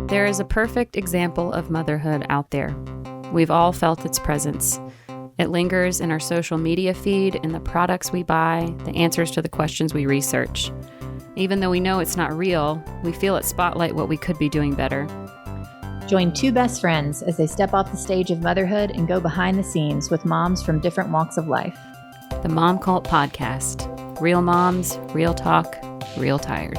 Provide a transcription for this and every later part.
There is a perfect example of motherhood out there. We've all felt its presence. It lingers in our social media feed, in the products we buy, the answers to the questions we research. Even though we know it's not real, we feel it spotlight what we could be doing better. Join two best friends as they step off the stage of motherhood and go behind the scenes with moms from different walks of life. The Momcult Podcast. Real moms, real talk, real tired.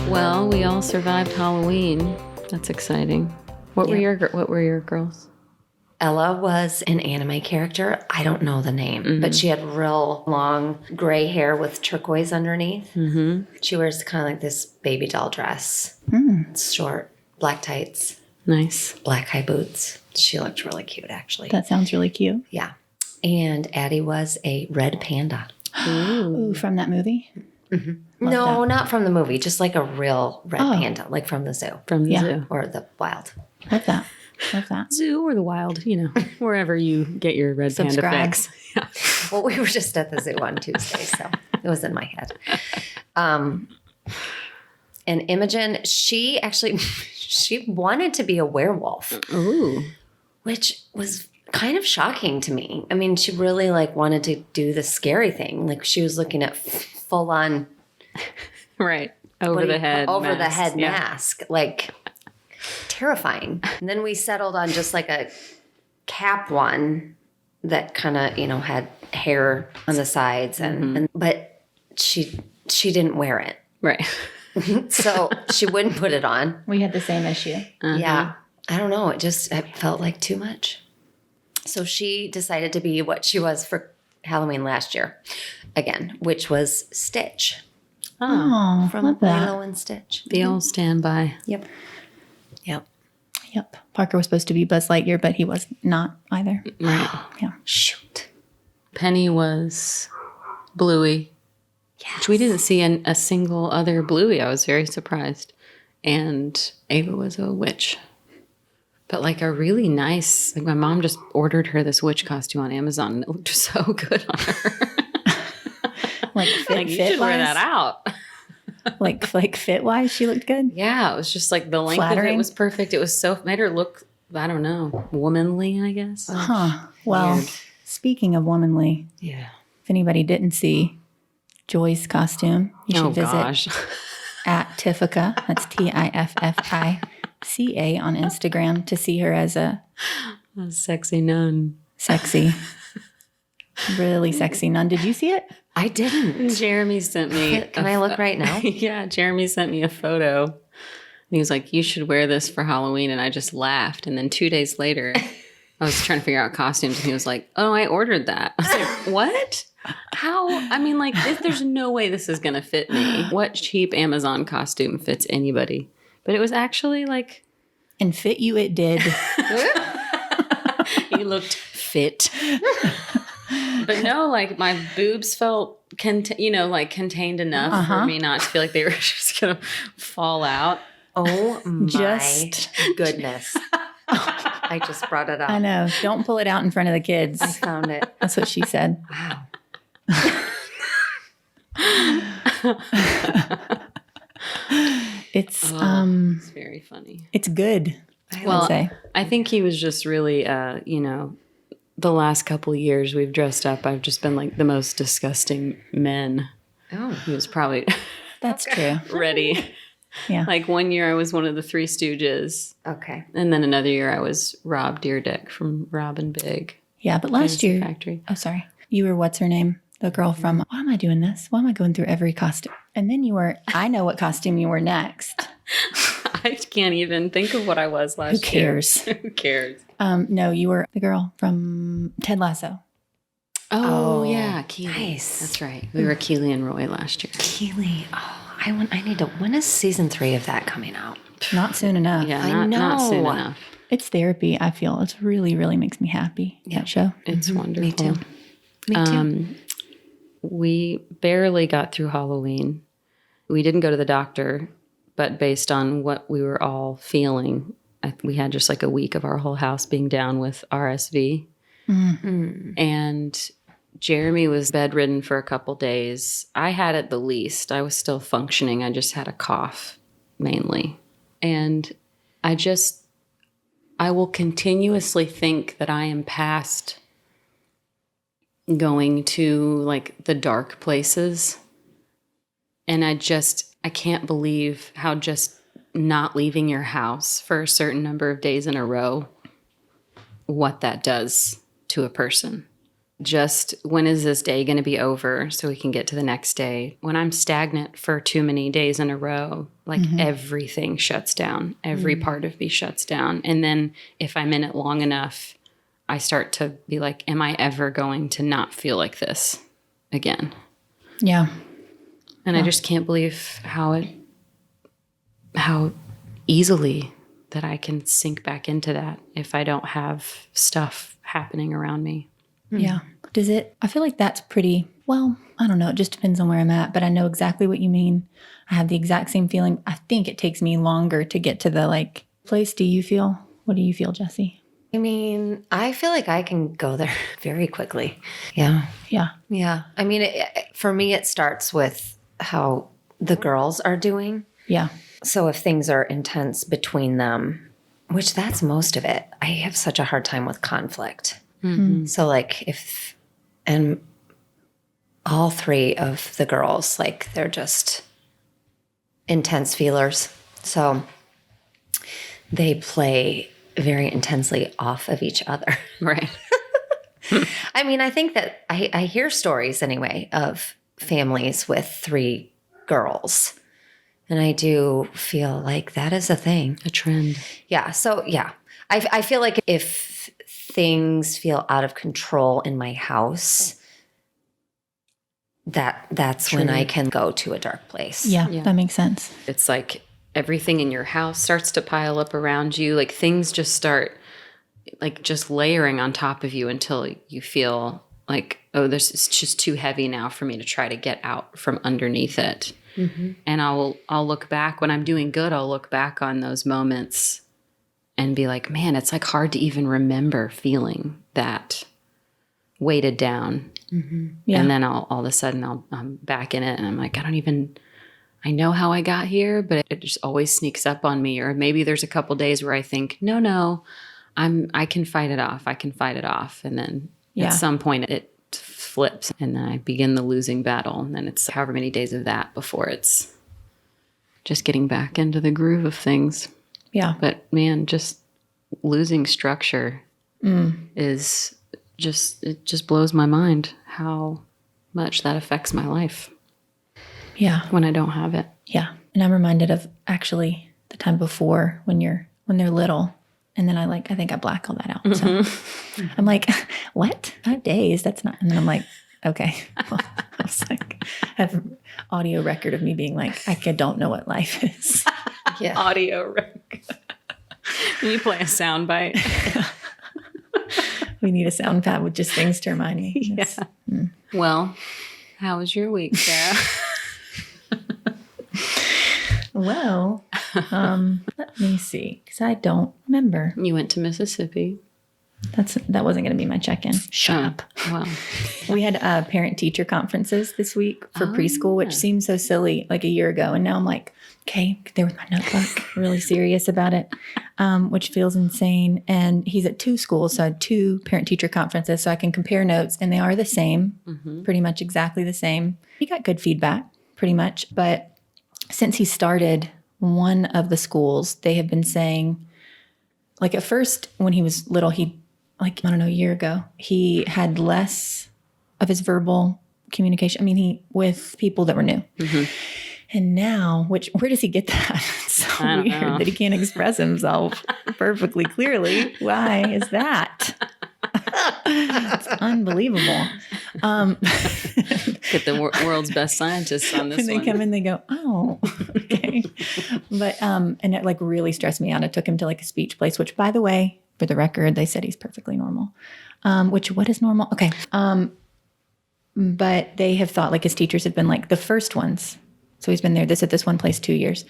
Well, we all survived Halloween. That's exciting. What were your girls? Ella was an anime character. I don't know the name, but she had real long gray hair with turquoise underneath. Mm-hmm. She wears kind of like this baby doll dress. It's short, black tights. Nice. Black high boots. She looked really cute, actually. That sounds really cute. Yeah. And Addie was a red panda. Ooh, from that movie? Mm-hmm. No, not from the movie. Just like a real red panda, like from the zoo. From the zoo. Or the wild. Love that. Love that. Zoo or the wild, wherever you get your red panda fix. Yeah. Well, we were just at the zoo on Tuesday, so it was in my head. And Imogen, she wanted to be a werewolf. Ooh. Which was kind of shocking to me. I mean, she really wanted to do the scary thing. Like she was looking at full on right. Over the head mask. Like terrifying. And then we settled on just like a cap one that kind of, had hair on the sides but she didn't wear it. Right. So she wouldn't put it on. We had the same issue. Yeah. I don't know. It felt like too much. So she decided to be what she was for Halloween last year again, which was Stitch. Oh, from Lilo and Stitch. The old standby. Yep. Parker was supposed to be Buzz Lightyear, but he was not either. Right. Yeah. Shoot. Penny was Bluey. Yes. Which we didn't see a single other Bluey. I was very surprised. And Ava was a witch. But like a really nice, my mom just ordered her this witch costume on Amazon and it looked so good on her. Fit you should wear that out. like fit wise, she looked good. Yeah, it was just like the length Flattering. of it was perfect. It was made her look, I don't know, womanly, I guess. Well, Weird. Speaking of womanly, Yeah. if anybody didn't see Joy's costume, you should visit at Tiffica. That's Tiffica on Instagram to see her as a sexy nun. Sexy, really sexy nun. Did you see it? I didn't. Jeremy sent me. Can I look right now? Yeah, Jeremy sent me a photo. And he was like, you should wear this for Halloween. And I just laughed. And then 2 days later, I was trying to figure out costumes. And he was like, oh, I ordered that. I was like, what? How? I mean, there's no way this is going to fit me. What cheap Amazon costume fits anybody? But it was actually like... And fit you it did. You looked fit. But no, my boobs felt, contained enough for me not to feel like they were just going to fall out. Oh, my goodness. I just brought it up. I know. Don't pull it out in front of the kids. I found it. That's what she said. Wow. It's it's very funny. It's good. I would say. I think he was just really, the last couple of years we've dressed up. I've just been like the most disgusting men. Oh, he was probably that's true. Ready. Yeah. Like one year I was one of the Three Stooges. Okay. And then another year I was Rob Deerdick from Rob and Big. Yeah, but last year. Factory. Oh, sorry. You were what's her name? The girl from, why am I doing this? Why am I going through every costume? And then you were, I know what costume you were next. I can't even think of what I was last Who cares? year. Who cares? No, you were the girl from Ted Lasso. Oh yeah, Keely. Nice. That's right. We were Keely and Roy last year. Keely. Oh, I need to. When is season 3 of that coming out? Not soon enough. Yeah, I not soon know. enough. It's therapy, I feel. It's really, really makes me happy, that show. It's wonderful. Me too. Me too. We barely got through Halloween. We didn't go to the doctor, but based on what we were all feeling, we had just like a week of our whole house being down with RSV. Mm. And Jeremy was bedridden for a couple days. I had it the least. I was still functioning. I just had a cough mainly. And I will continuously think that I am past going to like the dark places. And I can't believe how just not leaving your house for a certain number of days in a row, what that does to a person. Just when is this day going to be over so we can get to the next day? When I'm stagnant for too many days in a row, like everything shuts down. Every part of me shuts down. And then if I'm in it long enough, I start to be like, am I ever going to not feel like this again? Yeah. And I just can't believe how easily that I can sink back into that if I don't have stuff happening around me. Yeah. I feel like that's pretty, well, I don't know. It just depends on where I'm at, but I know exactly what you mean. I have the exact same feeling. I think it takes me longer to get to the like place. What do you feel, Jessie? I mean, I feel like I can go there very quickly. Yeah. Yeah. Yeah. I mean, for me, it starts with how the girls are doing. Yeah. So if things are intense between them, which that's most of it, I have such a hard time with conflict. Mm-hmm. So like and all three of the girls, like they're just intense feelers. So they play very intensely off of each other. Right. I mean, I think that I hear stories anyway of families with 3 girls. And I do feel like that is a thing. A trend. Yeah. So yeah, I feel like if things feel out of control in my house, that's when I can go to a dark place. Yeah, that makes sense. It's like everything in your house starts to pile up around you. Like things just start like just layering on top of you until you feel like, oh, it's just too heavy now for me to try to get out from underneath it. Mm-hmm. And I'll look back when I'm doing good. I'll look back on those moments and be like, man, it's like hard to even remember feeling that weighted down. Mm-hmm. Yeah. And then all of a sudden I'm back in it and I'm like, I know how I got here, but it just always sneaks up on me. Or maybe there's a couple days where I think, no, I can fight it off. And then at some point it flips and then I begin the losing battle. And then it's however many days of that before it's just getting back into the groove of things. Yeah. But man, just losing structure is it just blows my mind how much that affects my life. Yeah. When I don't have it. Yeah. And I'm reminded of actually the time before when they're little. And then I think I black all that out. Mm-hmm. So I'm like, what? 5 days? That's not. And then I'm like, okay. Well, I was like, I have an audio record of me being like, I don't know what life is. Yeah. Audio record. Can you play a sound bite? We need a sound pad with just things to remind me. Yes. Yeah. Well, how was your week, Sarah? Well, let me see, because I don't remember. You went to Mississippi. That wasn't going to be my check-in. Shut up. Wow. We had parent-teacher conferences this week for preschool, which seemed so silly like a year ago. And now I'm like, okay, there with my notebook, really serious about it, which feels insane. And he's at 2 schools, so I had 2 parent-teacher conferences, so I can compare notes, and they are the same, pretty much exactly the same. He got good feedback, pretty much. But since he started one of the schools, they have been saying, like at first when he was little, a year ago, he had less of his verbal communication. I mean, with people that were new. Mm-hmm. And now, where does he get that? It's so weird that he can't express himself perfectly clearly. Why is that? It's unbelievable. Get the world's best scientists on this one. They come in, they go, oh, okay. But, and it like really stressed me out. I took him to like a speech place, which by the way, for the record, they said he's perfectly normal. What is normal? Okay. But they have thought like his teachers have been like the first ones. So he's been there at this one place 2 years.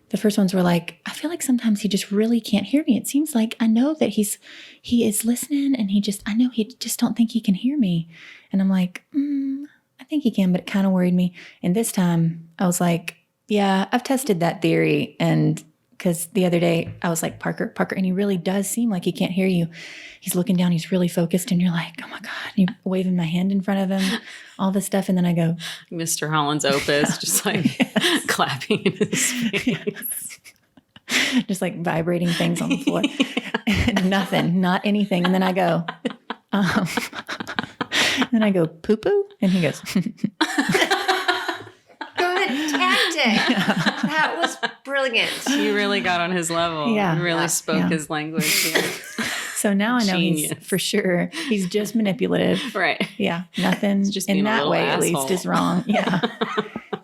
the first ones were like, I feel like sometimes he just really can't hear me. It seems like I know that he is listening and I know he just don't think he can hear me. And I'm like, I think he can, but it kind of worried me. And this time I was like, yeah, I've tested that theory. And because the other day I was like, Parker, and he really does seem like he can't hear you. He's looking down, he's really focused, and you're like, oh my God, and you're waving my hand in front of him, all this stuff. And then I go, Mr. Holland's Opus, just like clapping in his face. Just like vibrating things on the floor. Nothing, not anything. And then I go, poo poo. And he goes, Tactic. That was brilliant. You really got on his level. Yeah. You really spoke his language. Yeah. So now I know Genius. he's for sure, he's just manipulative. Right. Yeah. Nothing just in being a that little way, at asshole. least, is wrong. Yeah.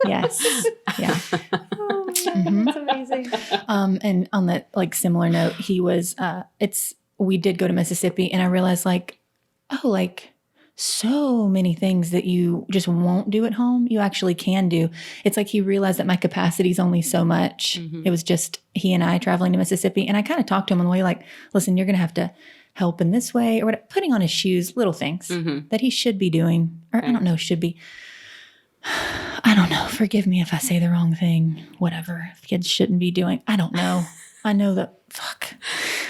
Yes. Yeah. That's amazing. And on that like similar note, he was, we did go to Mississippi and I realized like, so many things that you just won't do at home, you actually can do. It's like he realized that my capacity is only so much. It was just he and I traveling to Mississippi. And I kind of talked to him on the way, like, listen, you're going to have to help in this way or what, putting on his shoes, little things that he should be doing. Or I don't know, should be. I don't know. Forgive me if I say the wrong thing. Whatever kids shouldn't be doing. I don't know. I know that. Fuck.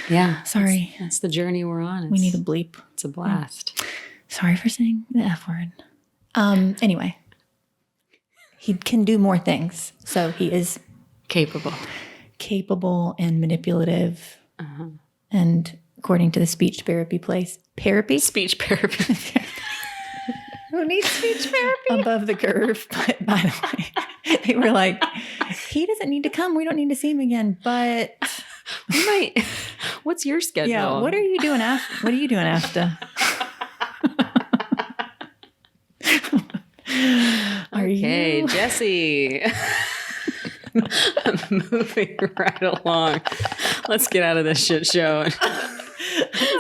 Yeah. Sorry. That's the journey we're on. We need a bleep. It's a blast. Sorry for saying the F word. Anyway, he can do more things. So he is capable and manipulative. And according to the speech therapy place, Speech therapy. Who needs speech therapy? above the curve. But by the way, they were like, he doesn't need to come. We don't need to see him again. But We might. What's your schedule? yeah, what are you doing after? Okay, Jessie. Moving right along. Let's get out of this shit show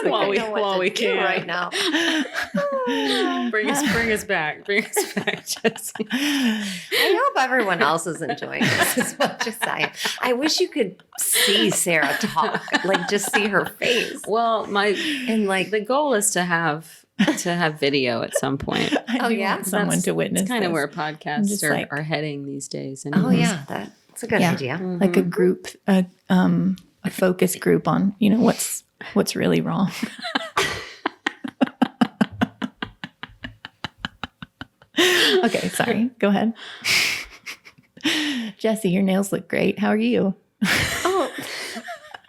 while we can right now. Bring us back, Jessie. I hope everyone else is enjoying this as much as I am. I wish you could see Sarah talk, like just see her face. Well, the goal is to have video at some point. I do want someone to witness. It's kind of this. where podcasts like- are heading these days. Oh yeah, that's a good idea. Like a group, a focus group on what's really wrong. Okay, sorry. Go ahead. Jessie, your nails look great. How are you? Oh,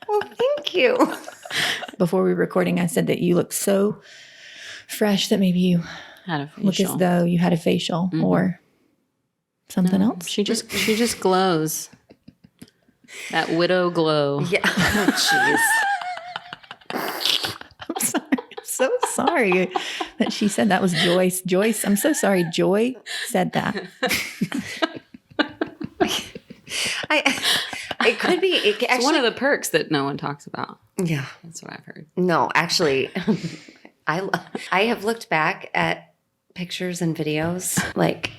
well, thank you. Before we were recording, I said that you look so fresh that maybe you Had a facial. look as though you had a facial or something else. She just glows. That widow glow. Yeah. Oh, jeez. I'm sorry. I'm so sorry that she said that was Joyce. Joyce, I'm so sorry. Joy said that. It could be. It's one of the perks that no one talks about. Yeah. That's what I've heard. No, actually, I have looked back at pictures and videos like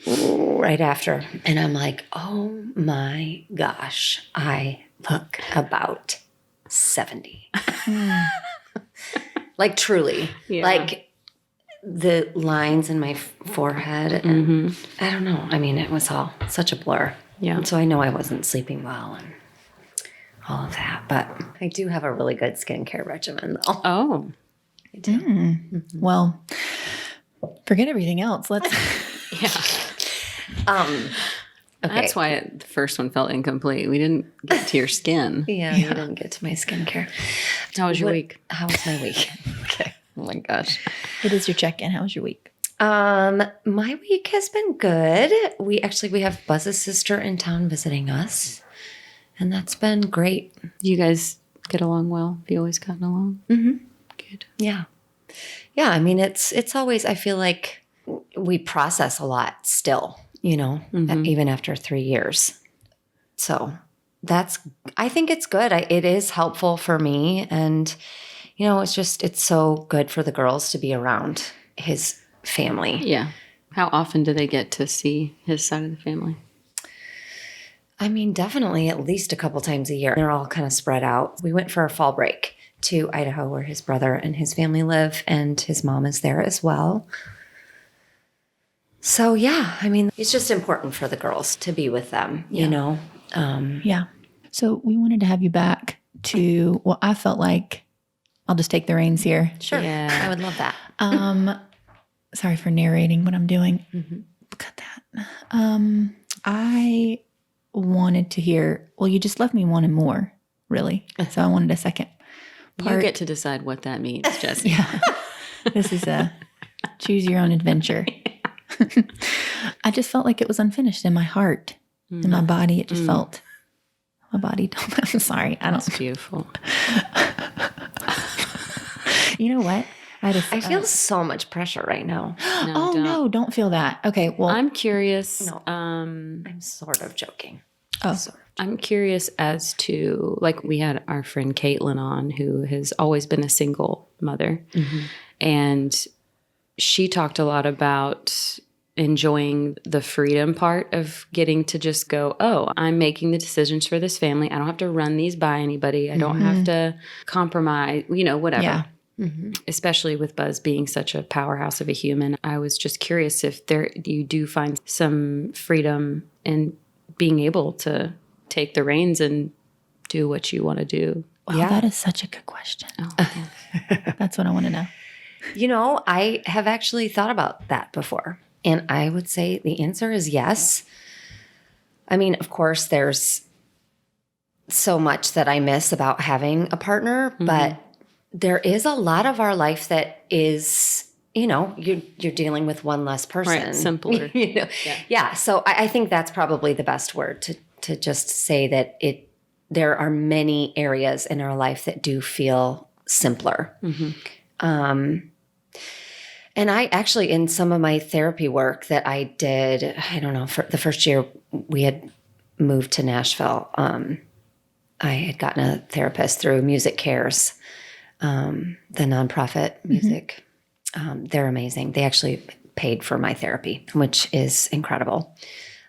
right after, and I'm like, oh my gosh, I look about 70. Like truly, like the lines in my forehead, and I don't know. I mean, it was all such a blur. Yeah. And so I know I wasn't sleeping well and all of that, but I do have a really good skincare regimen, though. Oh. I do. Well, forget everything else. Let's. Yeah. Okay. That's why the first one felt incomplete. We didn't get to your skin. Yeah, you didn't get to my skincare. How was your week? How was my week? Okay. Oh my gosh. It is your check-in. How was your week? My week has been good. We have Buzz's sister in town visiting us, and that's been great. You guys get along well? Have you always gotten along? Mm-hmm. Good. Yeah. Yeah, I mean, it's always, I feel like we process a lot still, even after 3 years. So I think it's good. It is helpful for me. And, it's so good for the girls to be around his family. Yeah. How often do they get to see his side of the family? I mean, definitely at least a couple times a year. They're all kind of spread out. We went for a fall break to Idaho where his brother and his family live, and his mom is there as well. So yeah, I mean, it's just important for the girls to be with them, you know? Yeah. So we wanted to have you back to, well, I felt like, I'll just take the reins here. Sure. Yeah. I would love that. Sorry for narrating what I'm doing. Mm-hmm. Cut that. I wanted to hear, well, you just left me wanting more, really. So I wanted a second part. You get to decide what that means, Jessie. Yeah. This is a choose your own adventure. I just felt like it was unfinished in my heart, in my body. It just felt, my body, I'm sorry. That's beautiful. You know what? I feel so much pressure right now. No, don't feel that. Okay, well. I'm curious. No, I'm sort of joking. Oh, I'm curious as to, like, we had our friend Caitlin on, who has always been a single mother. Mm-hmm. And she talked a lot about enjoying the freedom part of getting to just go, oh, I'm making the decisions for this family. I don't have to run these by anybody. I don't have to compromise, whatever. Yeah. Mm-hmm. Especially with Buzz being such a powerhouse of a human. I was just curious if you do find some freedom in being able to take the reins and do what you want to do. Wow, that is such a good question. Oh, That's what I want to know. I have actually thought about that before. And I would say the answer is yes. I mean, of course, there's so much that I miss about having a partner, but there is a lot of our life that is, you're dealing with one less person. Right, simpler. Yeah. So I think that's probably the best word to just say that there are many areas in our life that do feel simpler. Mm-hmm. And I actually, in some of my therapy work that I did, I don't know, for the first year we had moved to Nashville, I had gotten a therapist through Music Cares, the nonprofit music. They're amazing. They actually paid for my therapy, which is incredible.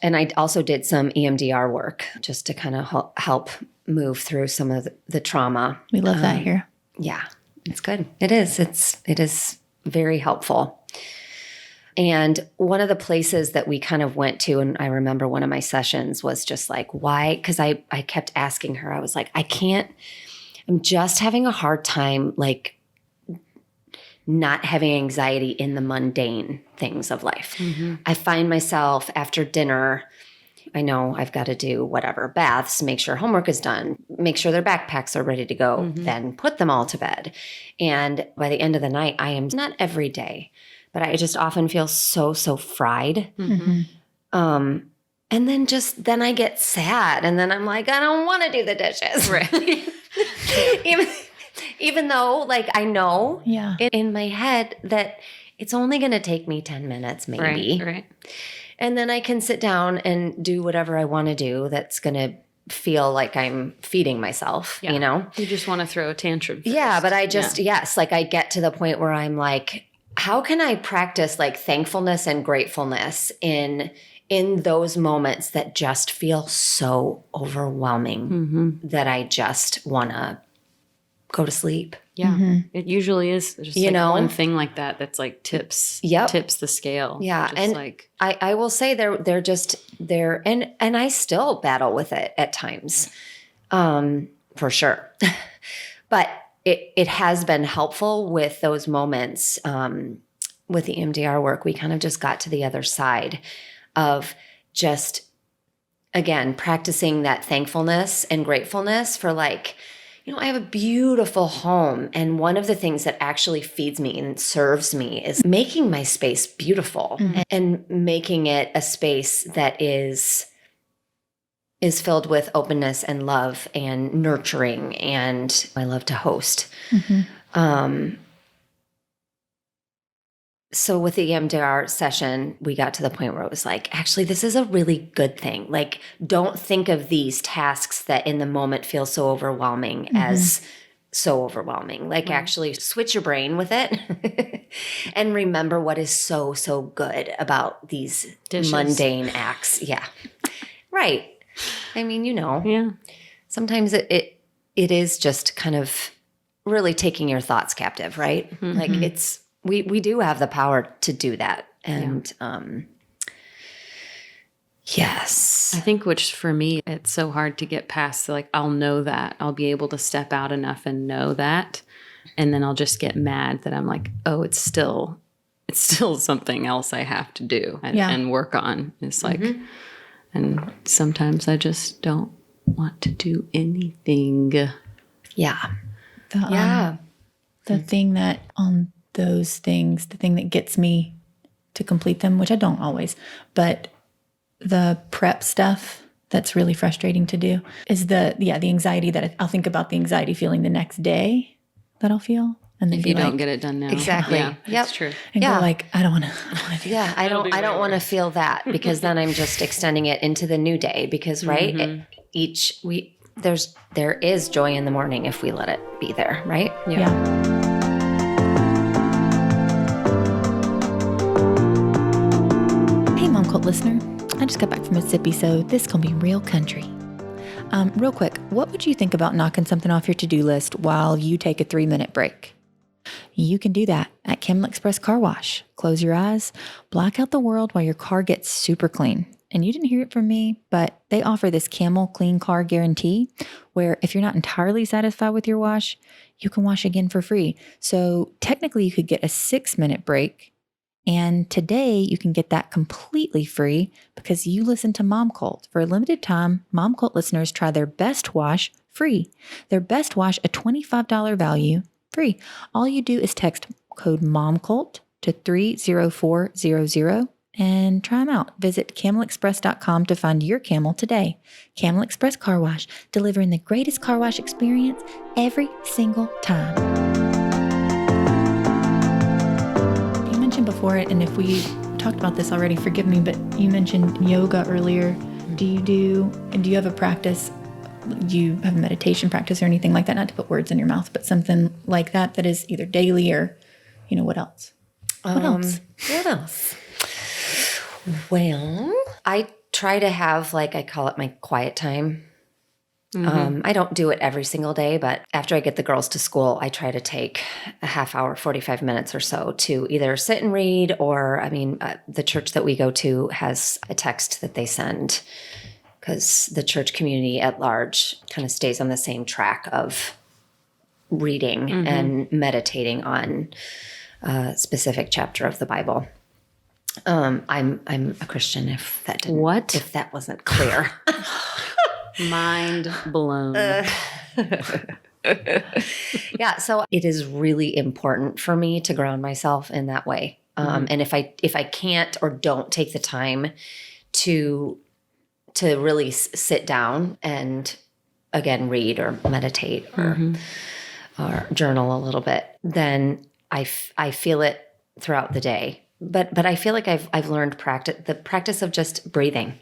And I also did some EMDR work just to kind of help move through some of the trauma. We love that here. Yeah, it's good. It is. It is very helpful. And one of the places that we kind of went to, and I remember one of my sessions was just like, why? Because I kept asking her, I was like, I'm just having a hard time, like, not having anxiety in the mundane things of life. Mm-hmm. I find myself after dinner, I know I've got to do whatever, baths, make sure homework is done, make sure their backpacks are ready to go, then put them all to bed. And by the end of the night, I am not every day, but I just often feel so fried. Mm-hmm. And then I get sad, and then I'm like, I don't want to do the dishes. Right. Even though, like, I know in my head that it's only going to take me 10 minutes, maybe. Right. And then I can sit down and do whatever I want to do that's going to feel like I'm feeding myself, You just want to throw a tantrum first. Yeah, but I just, like, I get to the point where I'm like, how can I practice, like, thankfulness and gratefulness in those moments that just feel so overwhelming that I just want to go to sleep. Yeah. Mm-hmm. It usually is just one thing like that that's like tips the scale. Yeah. Just and I will say they're and I still battle with it at times, for sure. But it has been helpful with those moments. With the EMDR work, we kind of just got to the other side of just, again, practicing that thankfulness and gratefulness for, like, I have a beautiful home. And one of the things that actually feeds me and serves me is making my space beautiful and making it a space that is filled with openness and love and nurturing. And I love to host. Mm-hmm. So with the EMDR session, we got to the point where it was like, actually, this is a really good thing. Like, don't think of these tasks that in the moment feel so overwhelming as so overwhelming. Like, actually switch your brain with it and remember what is so good about these mundane acts. Yeah. Right. I mean, Yeah. sometimes it is just kind of really taking your thoughts captive, right? Mm-hmm. Like we do have the power to do that. And yes. I think which for me, it's so hard to get past. Like, I'll know that. I'll be able to step out enough and know that. And then I'll just get mad that I'm like, oh, it's still something else I have to do and work on. It's like, and sometimes I just don't want to do anything. Yeah. The thing that on those things, the thing that gets me to complete them, which I don't always, but the prep stuff that's really frustrating to do is the anxiety that I'll think about the anxiety feeling the next day that I'll feel. And then If you don't get it done now. Exactly. Yeah, that's true. And go like, I don't want to do Yeah, I don't want to feel that, because then I'm just extending it into the new day, because there is joy in the morning if we let it be there, right? Yeah. Hey, Momcult listener. I just got back from Mississippi, so this gonna be real country. Real quick, what would you think about knocking something off your to-do list while you take a 3-minute break? You can do that at Camel Express Car Wash. Close your eyes, black out the world while your car gets super clean. And you didn't hear it from me, but they offer this Camel Clean Car Guarantee, where if you're not entirely satisfied with your wash, you can wash again for free. So technically you could get a 6-minute break. And today you can get that completely free because you listen to Momcult. For a limited time, Momcult listeners try their best wash free. Their best wash, a $25 value, free. All you do is text code MOMCULT to 30400 and try them out. Visit camelexpress.com to find your Camel today. Camel Express Car Wash, delivering the greatest car wash experience every single time. You mentioned before it, and if we talked about this already, forgive me, but you mentioned yoga earlier. Do you have a practice? Do you have a meditation practice or anything like that? Not to put words in your mouth, but something like that is either daily or, what else? What else? What else? Well, I try to have, I call it my quiet time. I don't do it every single day, but after I get the girls to school, I try to take a half hour, 45 minutes or so to either sit and read, or, the church that we go to has a text that they send, because the church community at large kind of stays on the same track of reading and meditating on a specific chapter of the Bible. I'm a Christian, if that wasn't clear. Mind blown. Yeah, so it is really important for me to ground myself in that way. And if I can't or don't take the time to really sit down and, again, read or meditate or journal a little bit, then I feel it throughout the day. But I feel like I've learned the practice of just breathing.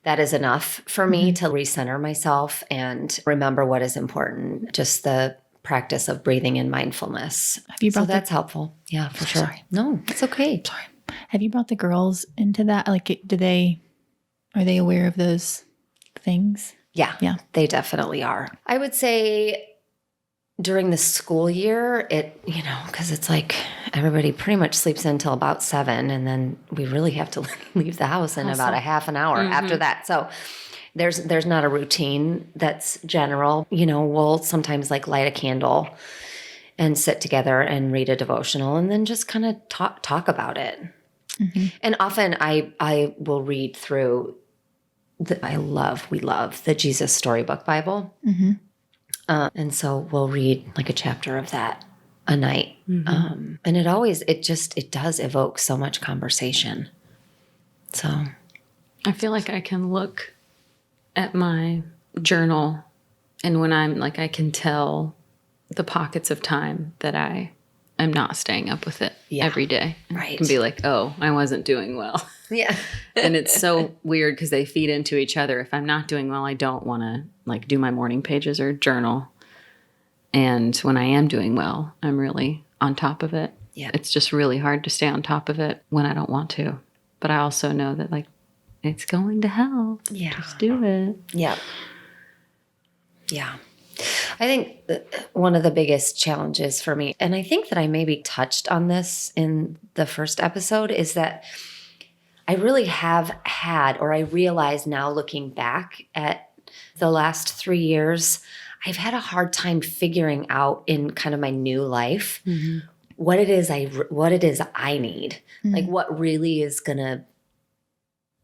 That is enough for me to recenter myself and remember what is important. Just the practice of breathing and mindfulness. That's helpful. Yeah, for sure. Sorry. No, it's okay. Sorry. Have you brought the girls into that? Are they aware of those things? Yeah, they definitely are. I would say during the school year, because it's everybody pretty much sleeps until about 7, and then we really have to leave the house in about a half an hour after that. So there's not a routine that's general. We'll sometimes light a candle and sit together and read a devotional, and then just kind of talk about it. And often I will read through we love the Jesus Storybook Bible. And so we'll read a chapter of that a night. And it does evoke so much conversation. So I feel like I can look at my journal, and when I'm I can tell the pockets of time that I'm not staying up with it every day. Right. I can be like, oh, I wasn't doing well. Yeah. And it's so weird because they feed into each other. If I'm not doing well, I don't want to do my morning pages or journal. And when I am doing well, I'm really on top of it. Yeah. It's just really hard to stay on top of it when I don't want to. But I also know that It's going to hell. Yeah. Just do it. Yeah. Yeah. I think one of the biggest challenges for me, and I think that I maybe touched on this in the first episode, is that I really have had, or I realize now looking back at the last 3 years, I've had a hard time figuring out in kind of my new life what it is I need, like what really is gonna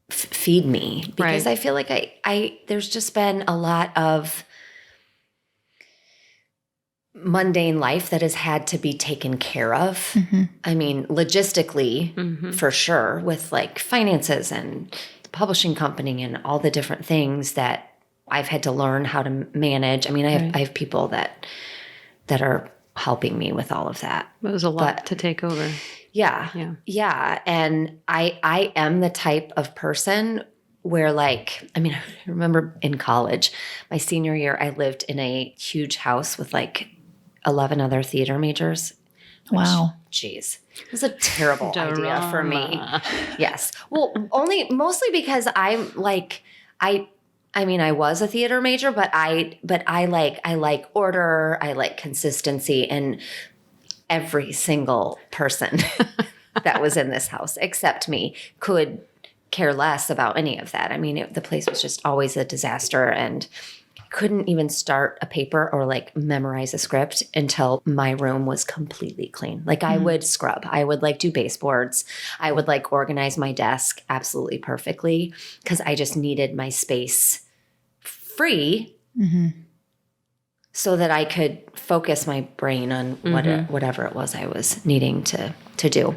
feed me, because I feel like I there's just been a lot of mundane life that has had to be taken care of. I mean, logistically, for sure, with like finances and the publishing company and all the different things that I've had to learn how to manage. I mean, I have people that are helping me with all of that. It was a lot to take over. Yeah. And I am the type of person where, like, I mean, I remember in college, my senior year, I lived in a huge house with like 11 other theater majors. Wow. Jeez. It was a terrible idea for me. Yes. Well, mostly because I'm like, I mean, I was a theater major, but I like order, I like consistency, and every single person that was in this house, except me, could care less about any of that. I mean, the place was just always a disaster, and couldn't even start a paper or like memorize a script until my room was completely clean. Like I would scrub, I would like do baseboards, I would like organize my desk absolutely perfectly because I just needed my space free so that I could focus my brain on whatever it was I was needing to do.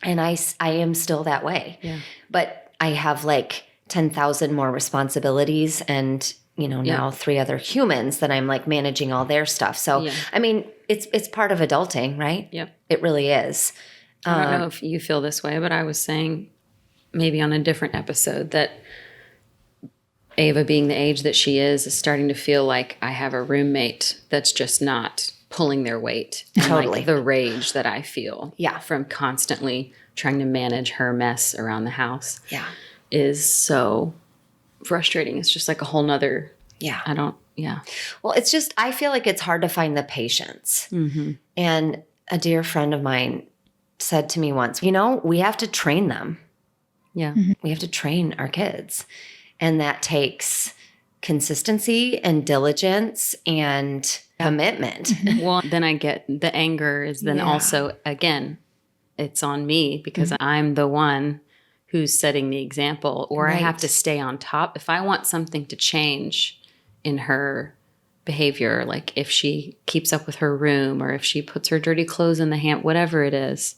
And I am still that way. Yeah. But I have like 10,000 more responsibilities and, you know, now 3 other humans that I'm like managing all their stuff. So, I mean, it's part of adulting, right? Yep. It really is. I don't know if you feel this way, but I was saying maybe on a different episode that Ava, being the age that she is starting to feel like I have a roommate that's just not pulling their weight. And Totally. Like the rage that I feel from constantly trying to manage her mess around the house is so frustrating. It's just like a whole nother, Well, it's just, I feel like it's hard to find the patience. And a dear friend of mine said to me once, you know, we have to train them. Yeah. We have to train our kids. And that takes consistency and diligence and commitment. Well, then I get the anger is then also, again, it's on me because I'm the one who's setting the example, or I have to stay on top. If I want something to change in her behavior, like if she keeps up with her room or if she puts her dirty clothes in the hamper, whatever it is,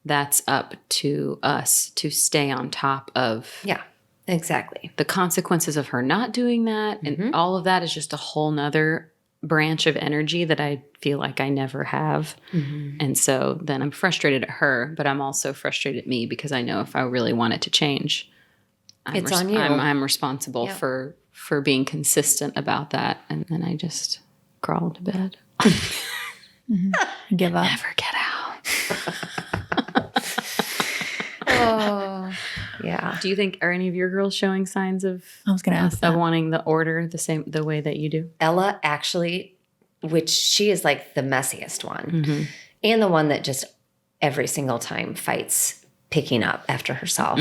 that's up to us to stay on top of. Yeah. Exactly. The consequences of her not doing that. And all of that is just a whole nother branch of energy that I feel like I never have. And so then I'm frustrated at her, but I'm also frustrated at me because I know if I really want it to change, It's on you. I'm responsible for being consistent about that. And then I just crawl to bed. Give up. Never get out. Oh, yeah. Do you think, are any of your girls showing signs of, I was going to ask of wanting the order the way that you do? Ella actually, which she is like the messiest one and the one that just every single time fights picking up after herself.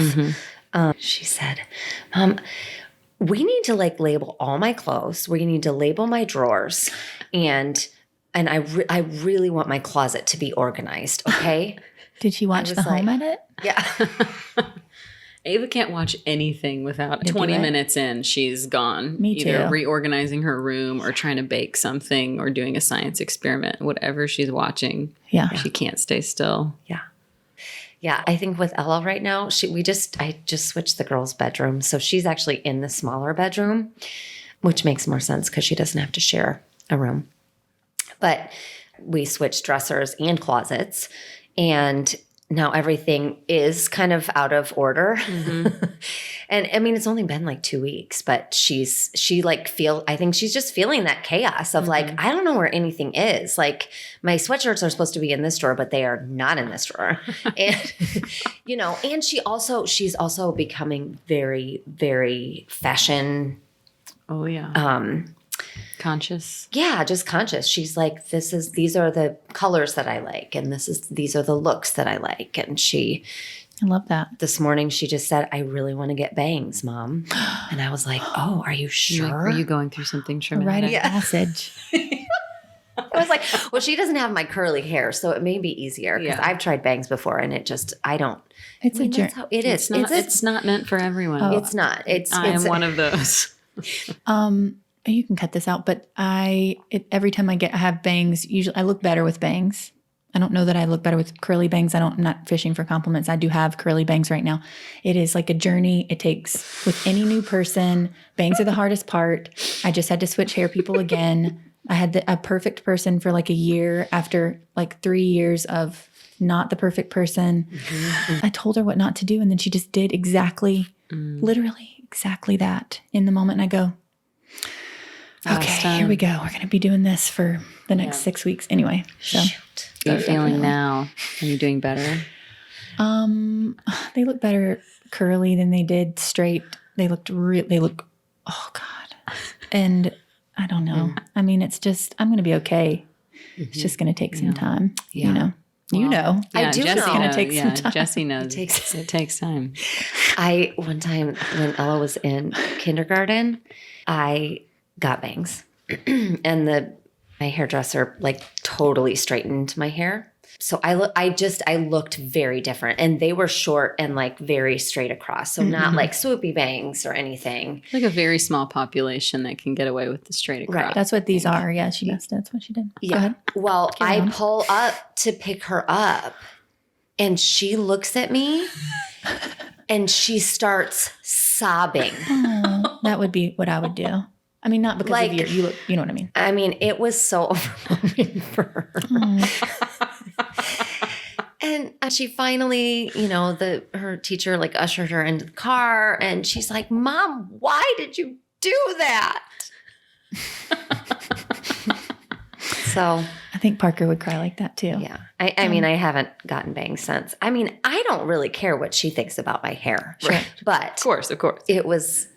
She said, Mom, we need to like label all my clothes. We need to label my drawers. And I really want my closet to be organized. Okay. Did she watch the home edit? Yeah. Ava can't watch anything without 20 minutes in. She's gone. Me too. Either reorganizing her room or trying to bake something or doing a science experiment. Whatever she's watching, she can't stay still. Yeah. Yeah. I think with Ella right now, I just switched the girls' bedroom. So she's actually in the smaller bedroom, which makes more sense because she doesn't have to share a room. But we switched dressers and closets. And now everything is kind of out of order. And I mean, it's only been like 2 weeks, but I think she's just feeling that chaos of like, I don't know where anything is. Like my sweatshirts are supposed to be in this drawer, but they are not in this drawer. And, and she's also becoming very, very fashion. Oh yeah. Conscious. Yeah, just conscious. She's like, these are the colors that I like. And these are the looks that I like. And I love that. this morning she just said, I really want to get bangs, Mom. And I was like, oh, are you sure? Are you going through something traumatic? Rite of passage. I was like, well, she doesn't have my curly hair, so it may be easier because I've tried bangs before and it just, I don't. It's a journey. That's how it is. It's not meant for everyone. It's not. I am one of those. You can cut this out, but every time I have bangs, usually I look better with bangs. I don't know that I look better with curly bangs. I'm not fishing for compliments. I do have curly bangs right now. It is like a journey. It takes, with any new person, bangs are the hardest part. I just had to switch hair people again. I had a perfect person for like a year after like 3 years of not the perfect person. I told her what not to do, and then she just did literally exactly that in the moment. And I go, okay, here we go. We're going to be doing this for the next 6 weeks anyway. So. Shoot. How are you feeling now? Are you doing better? They look better curly than they did straight. They look, oh God. And I don't know. I mean, it's just, I'm going to be okay. It's just going to take some time, Yeah. Well, I do Jessie know. knows. It's gonna take some time. Jessie knows. It takes time. One time when Ella was in kindergarten, I got bangs and my hairdresser like totally straightened my hair. So I looked very different, and they were short and like very straight across. So not like swoopy bangs or anything. Like a very small population that can get away with the straight across. Right. That's what these are. Yeah, that's what she did. Yeah. Go ahead. Well, Carry I on. pull up to pick her up, and she looks at me and she starts sobbing. Oh, that would be what I would do. I mean, not because of you look, you know what I mean? I mean, it was so overwhelming for her. And she finally, her teacher like ushered her into the car, and she's like, Mom, why did you do that? So I think Parker would cry like that too. yeah, I mean, I haven't gotten bangs since. I mean, I don't really care what she thinks about my hair, Sure. but Of course. it was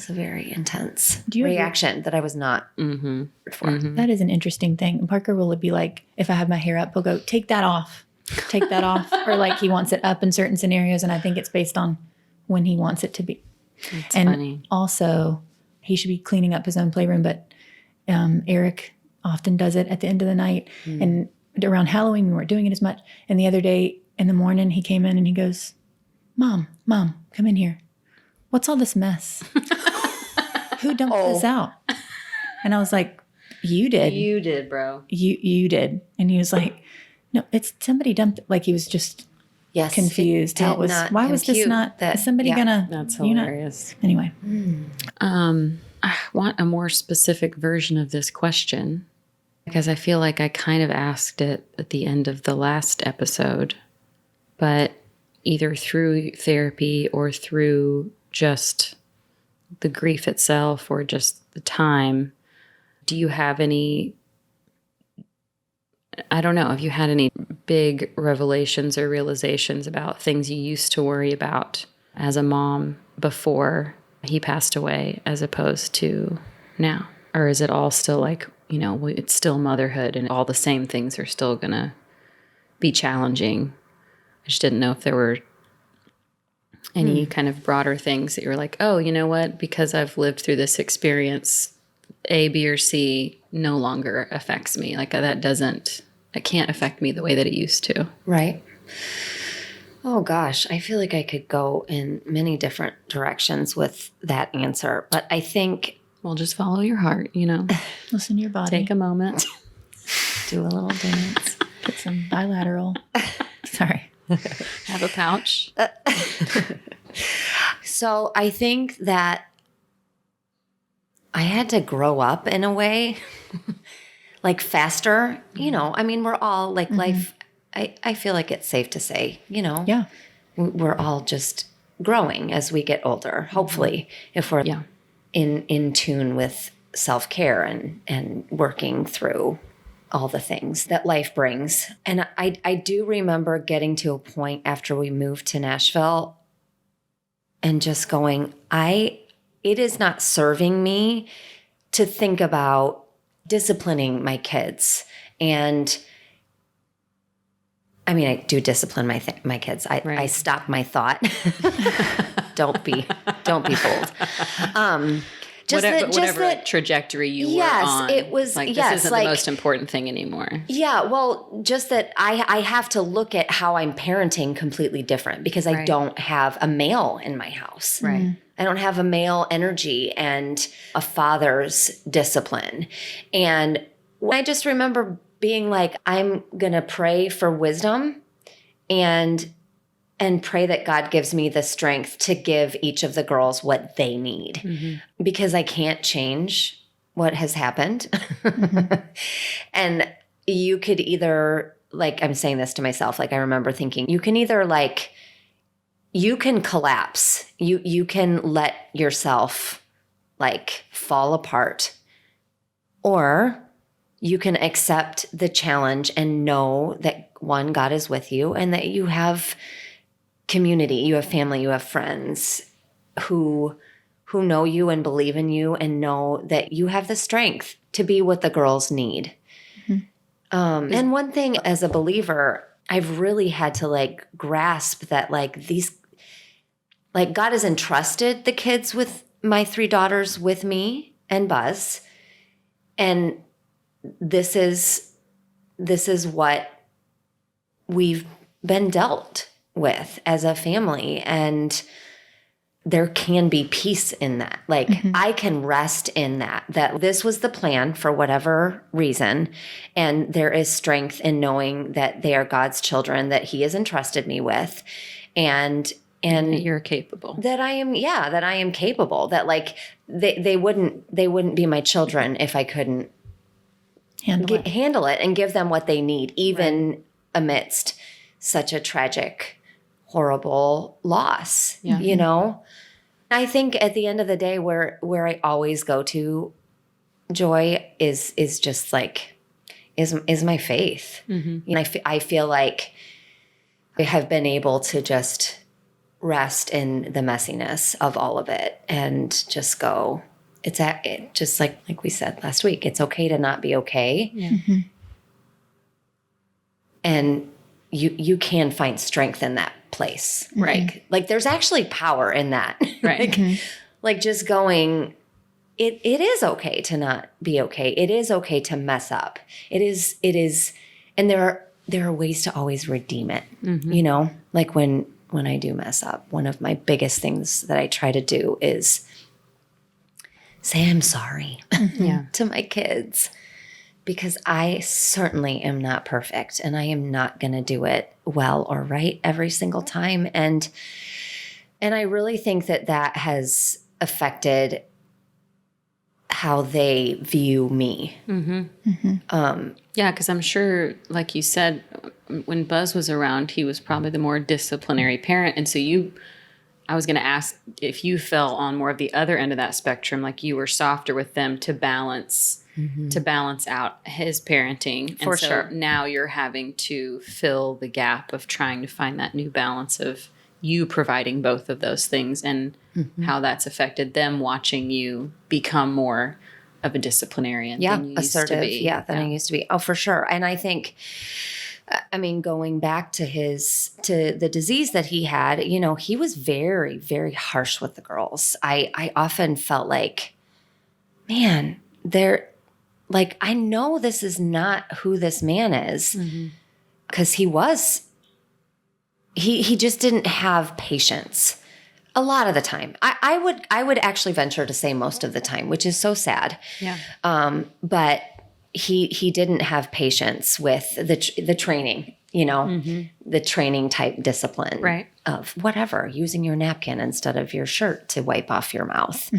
a very intense Do you ever- reaction that I was not Mm-hmm. prepared for. That is an interesting thing. And Parker will be like, if I have my hair up, he'll go, take that off. Take that off. Or like he wants it up in certain scenarios. And I think it's based on when he wants it to be. It's And funny. also, he should be cleaning up his own playroom. But Eric often does it at the end of the night. And around Halloween, we weren't doing it as much. And the other day in the morning, he came in and he goes, Mom, come in here. What's all this mess? Who dumped this out? And I was like, you did. You did, bro. You did. And he was like, no, it's somebody dumped it. Like he was just Yes, confused it how did it was. not Why was this compute not? that- Is somebody yeah. gonna? That's you know- hilarious. Anyway, I want a more specific version of this question because I feel like I kind of asked it at the end of the last episode, but either through therapy or through just the grief itself or just the time, do you have any, I don't know, have you had any big revelations or realizations about things you used to worry about as a mom before he passed away as opposed to now? Or is it all still like, it's still motherhood and all the same things are still going to be challenging? I just didn't know if there were any kind of broader things that you were like, oh, you know what? Because I've lived through this experience, A, B, or C no longer affects me. Like it can't affect me the way that it used to. Right. Oh gosh, I feel like I could go in many different directions with that answer, but I think Well, just follow your heart, listen to your body. take a moment. do a little dance. Put some bilateral. Sorry. Have a pouch. So I think that I had to grow up in a way, like faster. I mean, we're all like life I feel like it's safe to say, Yeah. we're all just growing as we get older, hopefully, if we're in tune with self-care and working through all the things that life brings. And I do remember getting to a point after we moved to Nashville and just going, it is not serving me to think about disciplining my kids. And I mean, I do discipline my kids. I stop my thought. Don't be bold. Whatever trajectory you were on. It was, like, this isn't the most important thing anymore. Yeah, well, just that I have to look at how I'm parenting completely different because I don't have a male in my house. Right. I don't have a male energy and a father's discipline. And I just remember being like, I'm going to pray for wisdom and pray that God gives me the strength to give each of the girls what they need because I can't change what has happened. And you could either, like, I'm saying this to myself, like I remember thinking, you can either you can collapse. You can let yourself fall apart, or you can accept the challenge and know that one, God is with you and that you have community, you have family, you have friends who know you and believe in you and know that you have the strength to be what the girls need. And one thing as a believer, I've really had to grasp that God has entrusted the kids with my 3 daughters with me and Buzz. And this is what we've been dealt with as a family, and there can be peace in that. I can rest in that this was the plan for whatever reason, and there is strength in knowing that they are God's children that he has entrusted me with, and you're capable. That I am capable, that they wouldn't be my children if I couldn't handle it and give them what they need, even amidst such a tragic, horrible loss. I think at the end of the day, where I always go to joy is just is my faith. And I feel like I have been able to just rest in the messiness of all of it and just go, just like we said last week, it's okay to not be okay. Yeah. And you can find strength in that place. Right. There's actually power in that. Right. Just going, it is okay to not be okay. It is okay to mess up. It is, and there are ways to always redeem it. When I do mess up, one of my biggest things that I try to do is say I'm sorry to my kids, because I certainly am not perfect and I am not going to do it well or right every single time. And I really think that has affected how they view me. Because I'm sure, like you said, when Buzz was around, he was probably the more disciplinary parent. And so I was going to ask if you fell on more of the other end of that spectrum, like you were softer with them to balance out his parenting. For sure. Now you're having to fill the gap of trying to find that new balance of you providing both of those things, and how that's affected them watching you become more of a disciplinarian than you assertive, used to be. Than I used to be. Oh, for sure. And I think, going back to the disease that he had, he was very, very harsh with the girls. I often felt like, man, I know this is not who this man is, because he just didn't have patience a lot of the time. I would actually venture to say most of the time, which is so sad. Yeah. But he didn't have patience with the training, the training type discipline, right, of whatever, using your napkin instead of your shirt to wipe off your mouth.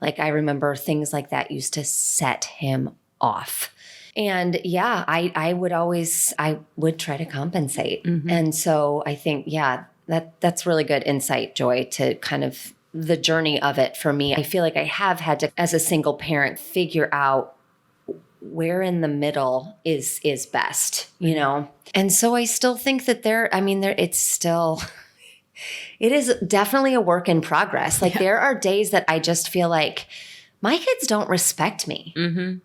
I remember things like that used to set him off. And yeah, I would try to compensate. And so I think, yeah, that's really good insight, Joy, to kind of the journey of it for me. I feel like I have had to, as a single parent, figure out where in the middle is best, you know? And so I still think that it is definitely a work in progress. Like there are days that I just feel like my kids don't respect me.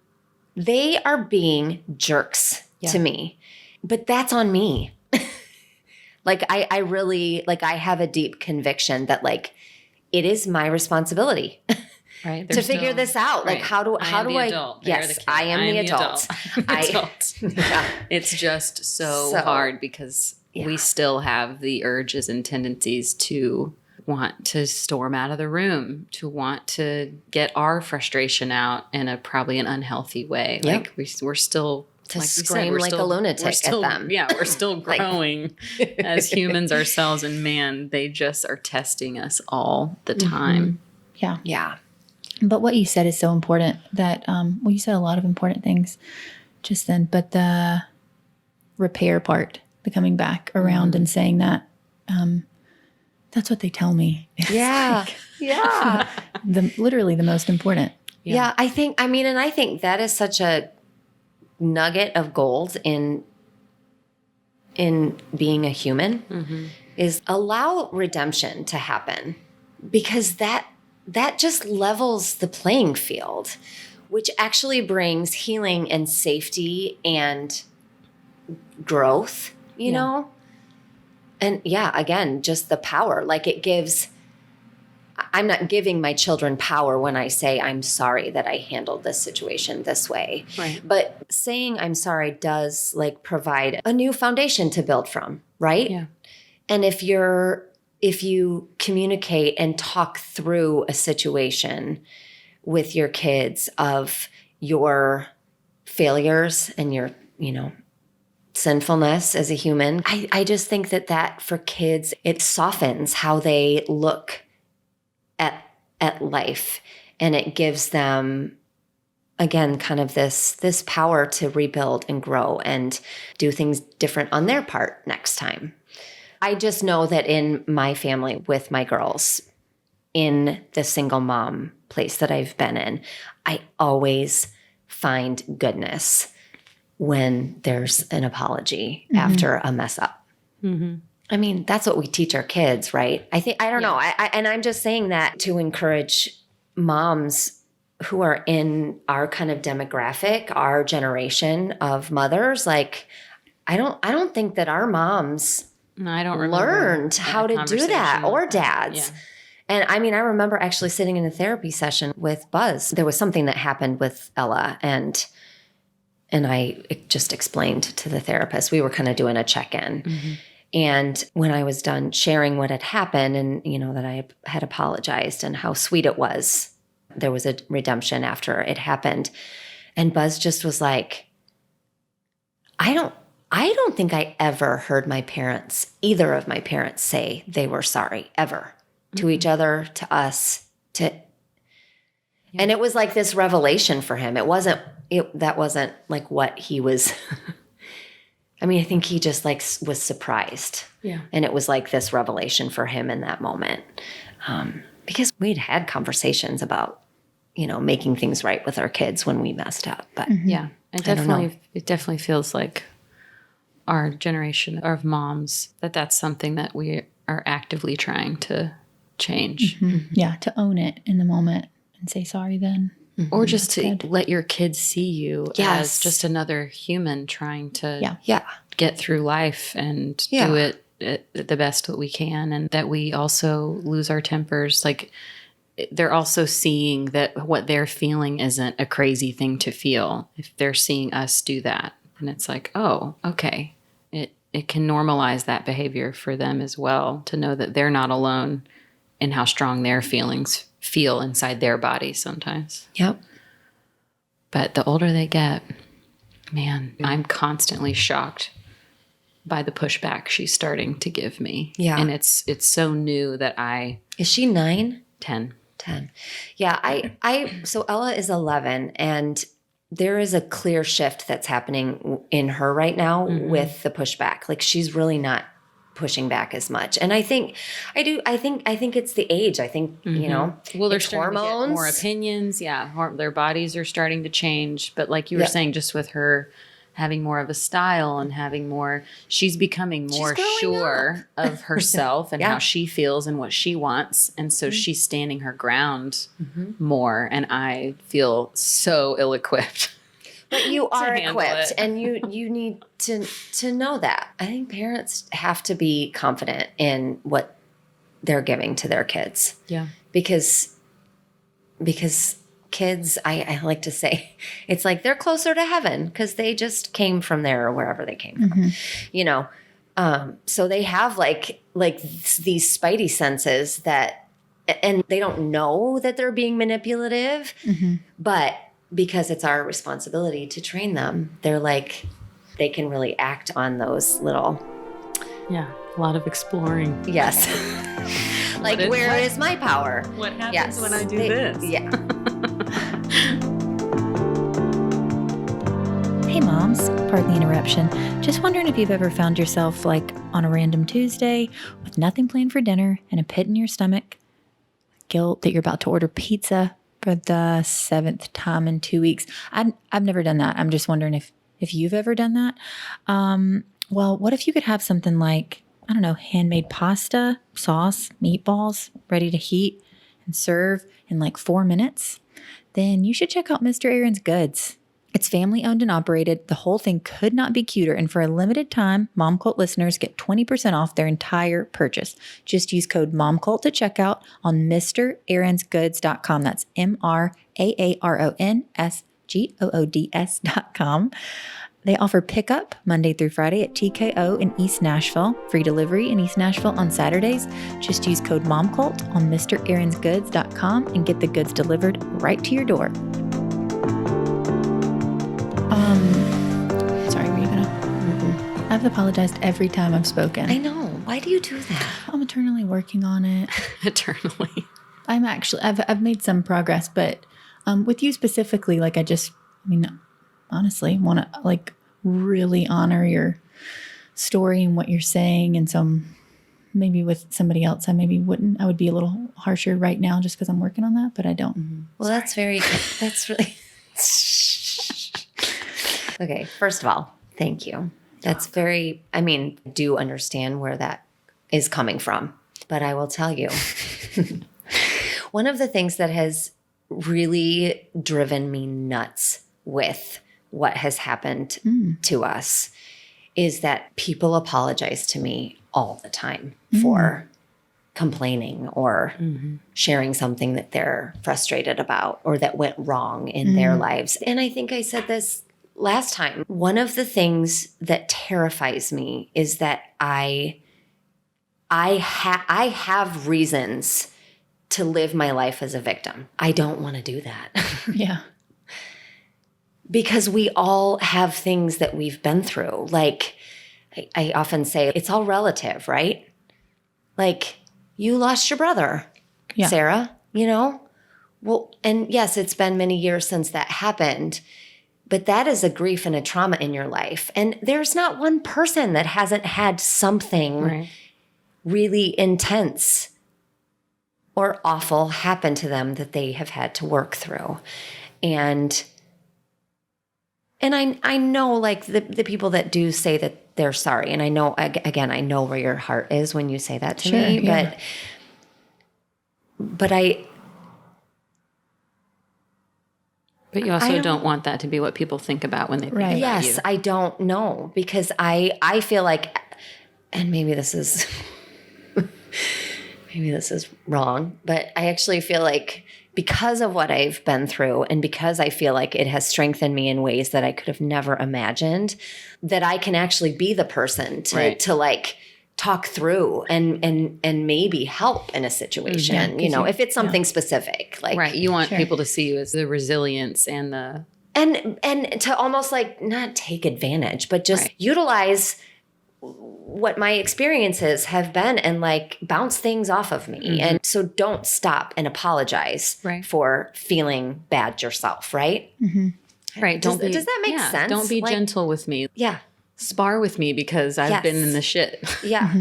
They are being jerks to me, but that's on me. Like I really, like I have a deep conviction that like, it is my responsibility to figure this out. Like how do I, yes, I am the adult. It's just so hard because we still have the urges and tendencies to want to storm out of the room, to want to get our frustration out in a probably an unhealthy way. Like we're still to scream like a lunatic at them. Yeah, we're still growing as humans ourselves, and man, they just are testing us all the time. Yeah. Yeah. But what you said is so important that, you said a lot of important things just then, but the repair part, the coming back around and saying that, that's what they tell me. It's literally the most important. Yeah. I think that is such a nugget of gold in being a human is allow redemption to happen, because that just levels the playing field, which actually brings healing and safety and growth, you know? And again, just the power, like it gives, I'm not giving my children power when I say I'm sorry that I handled this situation this way. Right. But saying I'm sorry does like provide a new foundation to build from, right? Yeah. And if you communicate and talk through a situation with your kids of your failures and your, sinfulness as a human, I just think that for kids, it softens how they look at life, and it gives them, again, kind of this power to rebuild and grow and do things different on their part next time. I just know that in my family with my girls, in the single mom place that I've been in, I always find goodness when there's an apology after a mess up. I mean, that's what we teach our kids, right? I don't know. And I'm just saying that to encourage moms who are in our kind of demographic, our generation of mothers. Like, I don't think that our moms learned how to do that, or dads. Yeah. And I mean, I remember actually sitting in a therapy session with Buzz. There was something that happened with Ella, and I just explained to the therapist. We were kind of doing a check-in. And when I was done sharing what had happened and, that I had apologized and how sweet it was, there was a redemption after it happened. And Buzz just was like, I don't think I ever heard either of my parents say they were sorry, ever, to each other, to us, and it was like this revelation for him. That wasn't like what he was. I mean, I think he just like was surprised. Yeah. And it was like this revelation for him in that moment. Because we'd had conversations about, making things right with our kids when we messed up. But it definitely feels like our generation of moms, that's something that we are actively trying to change. Yeah, to own it in the moment and say sorry then. Or just to let your kids see you as just another human trying to get through life and do it the best that we can, and that we also lose our tempers. Like, they're also seeing that what they're feeling isn't a crazy thing to feel. If they're seeing us do that, then it's like, oh, okay. It can normalize that behavior for them as well, to know that they're not alone in how strong their feelings feel inside their body sometimes. Yep. But the older they get, man, I'm constantly shocked by the pushback she's starting to give me. Yeah. And it's so new that Is she 9? 10. 10. Yeah. So Ella is 11, and there is a clear shift that's happening in her right now with the pushback. Like she's really not pushing back as much. And I think it's the age. I think, you know, well, they're it's starting hormones. to get more opinions. Yeah. Their bodies are starting to change. But like you were saying, just with her having more of a style and having more, she's becoming more sure of herself and how she feels and what she wants. And so she's standing her ground more. And I feel so ill-equipped. But you are equipped and you need to know that. I think parents have to be confident in what they're giving to their kids. Yeah. Because kids, I like to say, it's like they're closer to heaven because they just came from there or wherever they came from, you know? So they have like these spidey senses that, and they don't know that they're being manipulative, but because it's our responsibility to train them, they're like, they can really act on those little. Yeah. A lot of exploring. Yes. Like, where is my power? What happens when I do this? Yeah. Hey moms, pardon the interruption. Just wondering if you've ever found yourself like on a random Tuesday with nothing planned for dinner and a pit in your stomach, guilt that you're about to order pizza for the 7th time in 2 weeks. I've never done that. I'm just wondering if you've ever done that. Well, what if you could have something like, I don't know, handmade pasta, sauce, meatballs, ready to heat and serve in like 4 minutes? Then you should check out Mr. Aaron's Goods. It's family owned and operated. The whole thing could not be cuter. And for a limited time, Momcult listeners get 20% off their entire purchase. Just use code Momcult to checkout on MrAaronsGoods.com. That's MrAaronsGoods.com. They offer pickup Monday through Friday at TKO in East Nashville. Free delivery in East Nashville on Saturdays. Just use code MOMCULT on MrAaronsGoods.com and get the goods delivered right to your door. Sorry, were you gonna? I've apologized every time I've spoken. I know. Why do you do that? I'm eternally working on it. Eternally. I've made some progress, but with you specifically, like honestly, want to like really honor your story and what you're saying. And so maybe with somebody else, I would be a little harsher right now just because I'm working on that, but I don't. Well, that's really, okay. First of all, thank you. That's do understand where that is coming from, but I will tell you, one of the things that has really driven me nuts with what has happened to us is that people apologize to me all the time for complaining or sharing something that they're frustrated about or that went wrong in their lives. And I think I said this last time. One of the things that terrifies me is that I have reasons to live my life as a victim. I don't want to do that. Yeah. Because we all have things that we've been through. Like, I often say, it's all relative, right? Like, you lost your brother, Sarah, you know? Well, and yes, it's been many years since that happened, but that is a grief and a trauma in your life. And there's not one person that hasn't had something really intense or awful happen to them that they have had to work through. And I know, like, the people that do say that they're sorry, and I know, again, I know where your heart is when you say that to me, but you also don't want that to be what people think about when they think about you. Yes, I don't know, because I feel like, and maybe this is wrong, but I actually feel like because of what I've been through and because I feel like it has strengthened me in ways that I could have never imagined, that I can actually be the person to like talk through and maybe help in a situation, you know, if it's something specific. Like, you want people to see you as the resilience and the... And to almost like not take advantage, but just utilize what my experiences have been and like bounce things off of me. And so don't stop and apologize for feeling bad yourself, right? Right. Does that make sense? Don't be gentle with me. Yeah. Spar with me because I've been in the shit. Yeah.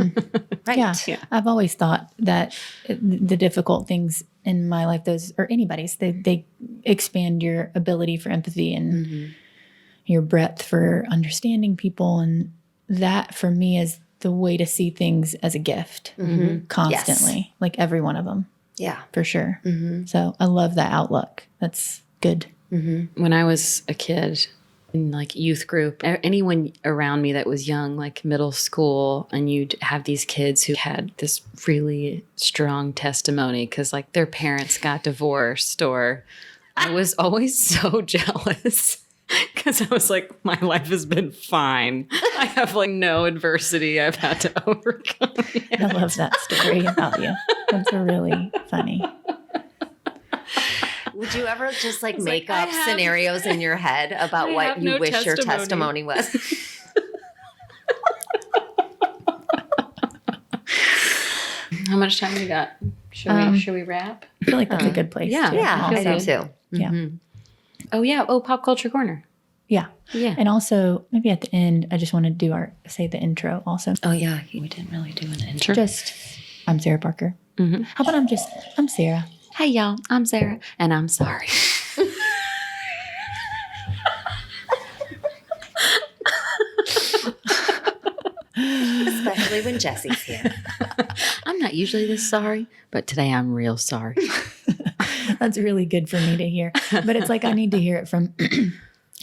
Right. Yeah. I've always thought that the difficult things in my life, or anybody's, they expand your ability for empathy and your breadth for understanding people. And that for me is the way to see things as a gift constantly, like every one of them. Yeah. For sure. So I love that outlook. That's good. When I was a kid in like youth group, anyone around me that was young, like middle school, and you'd have these kids who had this really strong testimony because like their parents got divorced, or I was always so jealous because I was like, my life has been fine. I have like no adversity I've had to overcome yet. I love that story about you. That's really funny. Would you ever just like make up scenarios in your head about what you wish your testimony was? How much time we got? Should we wrap? I feel like that's a good place. Yeah. too. Yeah, I do Also, too. Yeah. Oh yeah. Oh, pop culture corner. Yeah. Yeah. And also, maybe at the end, I just want to do say the intro also. Oh yeah, we didn't really do an intro. Just, I'm Sarah Parker. How about I'm Sarah. Hey y'all, I'm Sarah, and I'm sorry. Especially when Jessie's here. I'm not usually this sorry, but today I'm real sorry. That's really good for me to hear. But it's like I need to hear it from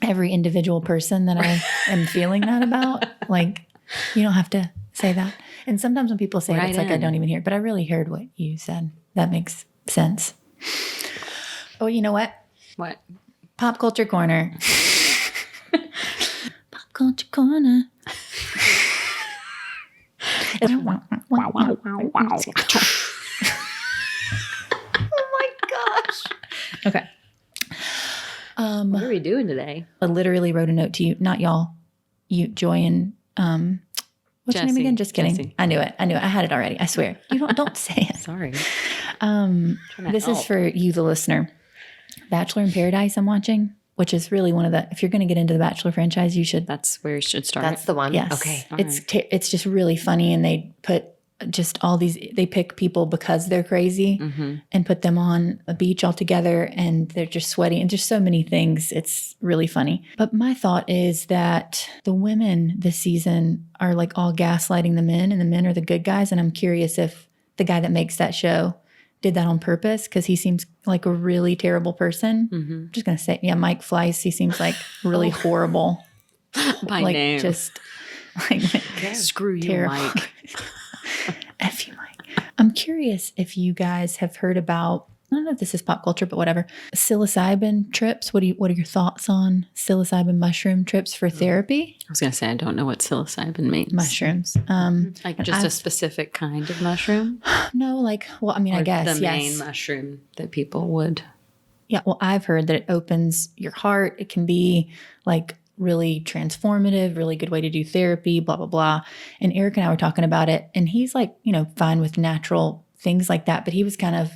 every individual person that I am feeling that about. Like, you don't have to say that. And sometimes when people say it, it's like I don't even hear it. But I really heard what you said. That makes sense. Oh, you know what? What? Pop Culture Corner. Pop Culture Corner. Oh my gosh. Okay. What are we doing today? I literally wrote a note to you, not y'all, you, Joy, and what's your name again? Just kidding. Jessie. I knew it. I had it already. I swear. You don't say it. Sorry. This is for you, the listener. Bachelor in Paradise I'm watching, which is really one of the, if you're going to get into the Bachelor franchise, you should. That's where you should start. That's the one. Yes. Okay. It's just really funny. And they put just all these, they pick people because they're crazy and put them on a beach all together and they're just sweaty and just so many things. It's really funny. But my thought is that the women this season are like all gaslighting the men and the men are the good guys. And I'm curious if the guy that makes that show did that on purpose because he seems like a really terrible person. I'm just going to say, yeah, Mike Fleiss, he seems like really horrible. By like name. Just like Screw you, terrible. Mike. F you, Mike. I'm curious if you guys have heard about, I don't know if this is pop culture, but whatever, psilocybin trips. What are your thoughts on psilocybin mushroom trips for therapy? I was going to say, I don't know what psilocybin means. Mushrooms. Like just a specific kind of mushroom? No, like, well, I mean, Or I guess, the main yes. mushroom that people would. Yeah, well, I've heard that it opens your heart. It can be like really transformative, really good way to do therapy, blah, blah, blah. And Eric and I were talking about it, and he's like, fine with natural things like that, but he was kind of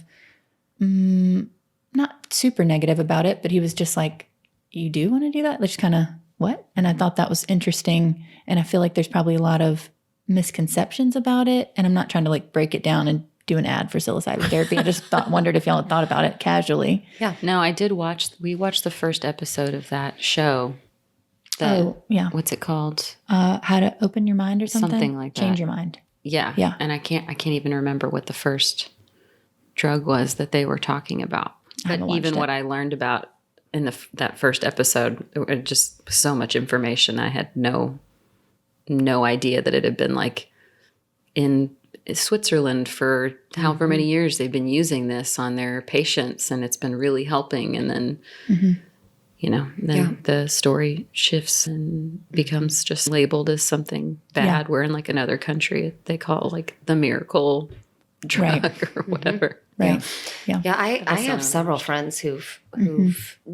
not super negative about it, but he was just like, you do want to do that? Just kind of, what? And I thought that was interesting. And I feel like there's probably a lot of misconceptions about it. And I'm not trying to like break it down and do an ad for psilocybin therapy. I just wondered if y'all had thought about it casually. Yeah. No, we watched the first episode of that show. Yeah. What's it called? How to open your mind or something? Something like that. Change your mind. Yeah. Yeah. And I can't even remember what the first drug was that they were talking about. But even what I learned about in that first episode, it was just so much information. I had no idea that it had been like in Switzerland for however many years they've been using this on their patients, and it's been really helping. And then, the story shifts and becomes just labeled as something bad. Yeah. Where in like another country they call like the miracle drug or whatever. Right. Yeah. Yeah, I have several friends who've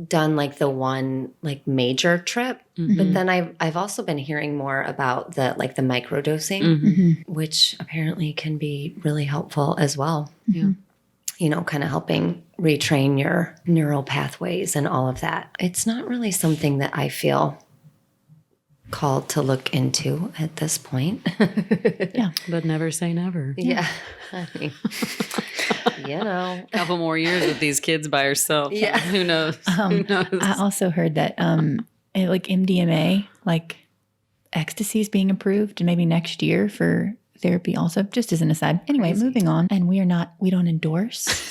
done like the one like major trip, but then I've also been hearing more about the microdosing, which apparently can be really helpful as well. Yeah. Kind of helping retrain your neural pathways and all of that. It's not really something that I feel called to look into at this point. Yeah. But never say never. Yeah. I mean, A couple more years with these kids by yourself. Yeah. Who knows? Who knows? I also heard that like MDMA, like ecstasy is being approved and maybe next year for therapy also, just as an aside. Anyway, Crazy. moving on. And we don't endorse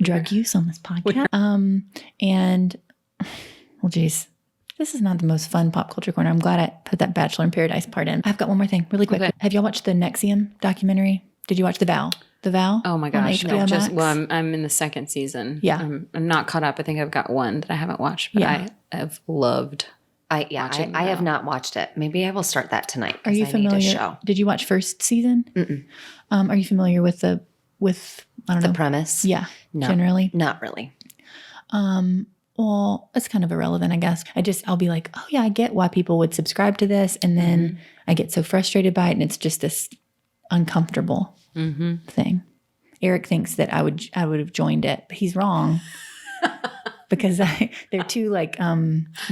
drug use on this podcast. And well, geez, this is not the most fun pop culture corner. I'm glad I put that Bachelor in Paradise part in. I've got one more thing really quick. Okay. Have y'all watched the NXIVM documentary? Did you watch The Vow? The Vow? Oh my on gosh. HBO Max? I'm in the second season. Yeah. I'm not caught up. I think I've got one that I haven't watched, but Yeah. I have loved. I watching have now. not watched it. Maybe I will start that tonight. Are you 'cause I need a familiar? show. Did you watch first season? Mm-mm. Are you familiar with I don't The know. premise? Yeah, No. generally. Not really. Well, it's kind of irrelevant, I guess. I'll be like, oh yeah, I get why people would subscribe to this, and then I get so frustrated by it, and it's just this uncomfortable thing. Eric thinks that I would have joined it, but he's wrong because they're too like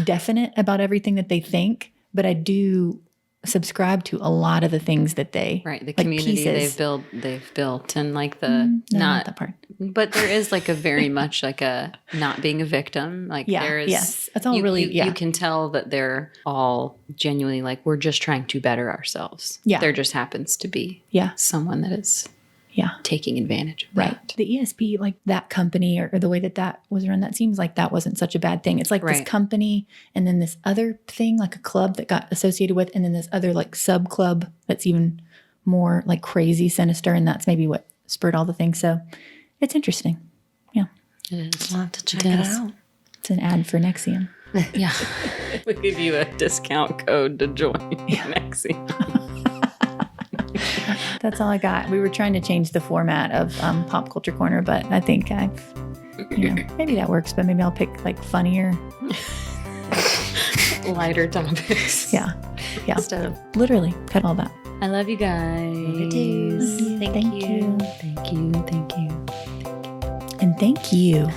definite about everything that they think. But I do subscribe to a lot of the things that they Right. The like community pieces. they've built and like the No, not that part. but there is like a very much like a not being a victim. Like Yeah, there is yes. That's all you can tell that they're all genuinely like we're just trying to better ourselves. Yeah. There just happens to be Yeah, someone that is yeah. taking advantage of Right. that. The ESP, like that company or the way that was run, that seems like that wasn't such a bad thing. It's like this Right. company and then this other thing, like a club that got associated with, and then this other like sub club that's even more like crazy sinister. And that's maybe what spurred all the things. So it's interesting. Yeah. It is. I'll have to check It it is. out. It's an ad for NXIVM. Yeah. We give you a discount code to join Nexi. That's all I got. We were trying to change the format of Pop Culture Corner, but I think maybe that works, but maybe I'll pick like funnier. Lighter topics. Yeah. Yeah. Instead of Literally cut all that. I love you guys. Thank you. Thank you. Thank you. Thank you. And thank you.